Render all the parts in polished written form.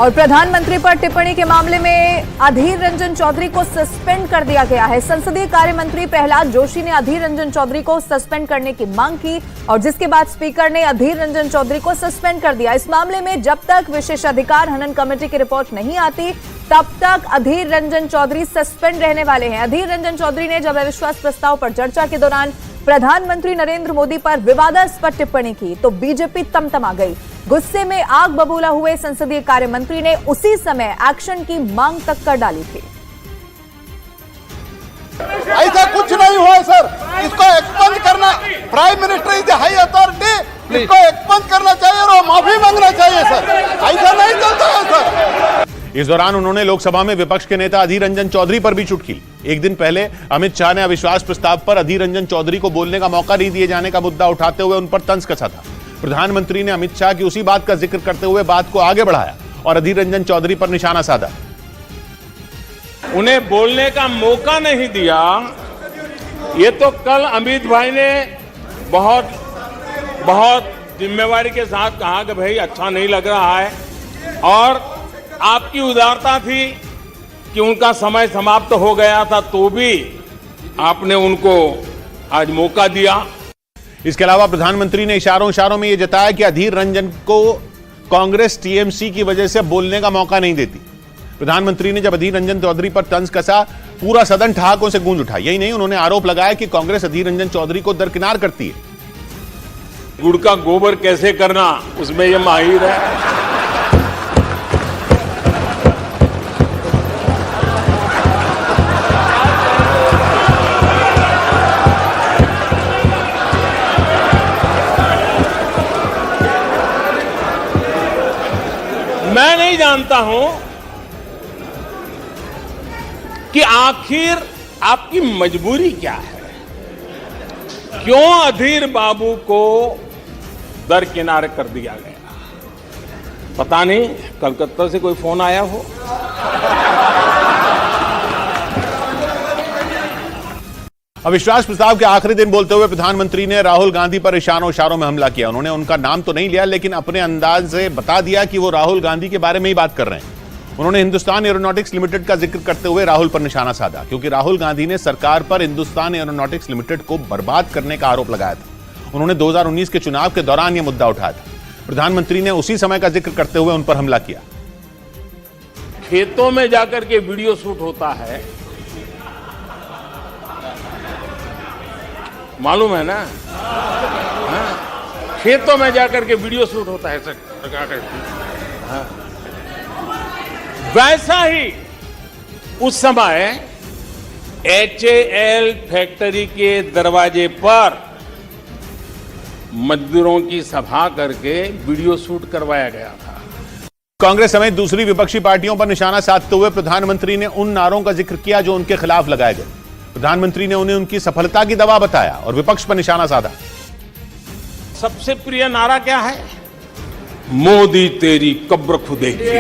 और प्रधानमंत्री पर टिप्पणी के मामले में अधीर रंजन चौधरी को सस्पेंड कर दिया गया है। संसदीय कार्य मंत्री प्रहलाद जोशी ने अधीर रंजन चौधरी को सस्पेंड करने की मांग की और जिसके बाद स्पीकर ने अधीर रंजन चौधरी को सस्पेंड कर दिया। इस मामले में जब तक विशेषाधिकार हनन कमेटी की रिपोर्ट नहीं आती तब तक अधीर रंजन चौधरी सस्पेंड रहने वाले हैं। अधीर रंजन चौधरी ने जब अविश्वास प्रस्ताव पर चर्चा के दौरान प्रधानमंत्री नरेंद्र मोदी पर विवादास्पद टिप्पणी की तो बीजेपी तमतमा गई। गुस्से में आग बबूला हुए संसदीय कार्य मंत्री ने उसी समय एक्शन की मांग तक कर डाली थी। ऐसा कुछ नहीं हुआ सर, इसको एक्सपंज करना, prime minister is the high authority, इसको एक्सपंज करना चाहिए और माफी मांगना चाहिए सर, ऐसा नहीं चलता है सर। इस दौरान उन्होंने लोकसभा में विपक्ष के नेता अधीर रंजन चौधरी पर भी चुटकी। एक दिन पहले अमित शाह ने अविश्वास प्रस्ताव पर अधीर रंजन चौधरी को बोलने का मौका नहीं दिए जाने का मुद्दा उठाते हुए उन पर तंज कसा था। प्रधानमंत्री ने अमित शाह की उसी बात का जिक्र करते हुए बात को आगे बढ़ाया और अधीर रंजन चौधरी पर निशाना साधा। उन्हें बोलने का मौका नहीं दिया, ये तो कल अमित भाई ने बहुत जिम्मेवारी के साथ कहा कि भाई अच्छा नहीं लग रहा है और आपकी उदारता थी कि उनका समय समाप्त हो गया था तो भी आपने उनको आज मौका दिया। इसके अलावा प्रधानमंत्री ने इशारों में यह जताया कि अधीर रंजन को कांग्रेस टीएमसी की वजह से बोलने का मौका नहीं देती। प्रधानमंत्री ने जब अधीर रंजन चौधरी पर तंज कसा, पूरा सदन ठहाकों से गूंज उठा। यही नहीं, उन्होंने आरोप लगाया कि कांग्रेस अधीर रंजन चौधरी को दरकिनार करती है। गुड़ का गोबर कैसे करना उसमें ये माहिर है। मैं नहीं जानता हूं कि आखिर आपकी मजबूरी क्या है, क्यों अधीर बाबू को दरकिनार कर दिया गया। पता नहीं कलकत्ता से कोई फोन आया हो। अविश्वास प्रस्ताव के आखिरी दिन बोलते हुए प्रधानमंत्री ने राहुल गांधी पर इशारों में हमला किया। उन्होंने उनका नाम तो नहीं लिया लेकिन अपने अंदाज से बता दिया कि वो राहुल गांधी के बारे में ही बात कर रहे हैं। उन्होंने हिंदुस्तान एरोनॉटिक्स लिमिटेड का जिक्र करते हुए राहुल पर निशाना साधा, क्योंकि राहुल गांधी ने सरकार पर हिंदुस्तान एरोनॉटिक्स लिमिटेड को बर्बाद करने का आरोप लगाया था। उन्होंने 2019 के चुनाव के दौरान यह मुद्दा उठाया था। प्रधानमंत्री ने उसी समय का जिक्र करते हुए उन पर हमला किया। खेतों में जाकर के वीडियो शूट होता है, मालूम है ना? खेतों में जाकर के वीडियो शूट होता है सर। वैसा ही उस समय HAL फैक्ट्री के दरवाजे पर मजदूरों की सभा करके वीडियो शूट करवाया गया था। कांग्रेस समेत दूसरी विपक्षी पार्टियों पर निशाना साधते हुए प्रधानमंत्री ने उन नारों का जिक्र किया जो उनके खिलाफ लगाए गए। प्रधानमंत्री ने उन्हें उनकी सफलता की दवा बताया और विपक्ष पर निशाना साधा। सबसे प्रिय नारा क्या है? मोदी तेरी कब्र खुदेगी।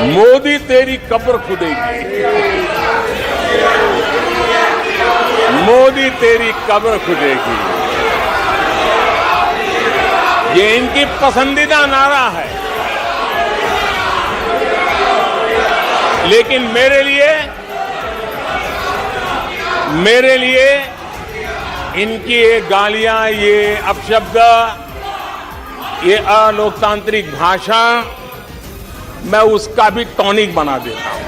मोदी तेरी कब्र खुदेगी। मोदी तेरी कब्र खुदेगी। ये इनकी पसंदीदा नारा है, लेकिन मेरे लिए इनकी ये गालियां, ये अपशब्द, ये अलोकतांत्रिक भाषा, मैं उसका भी टॉनिक बना देता हूं।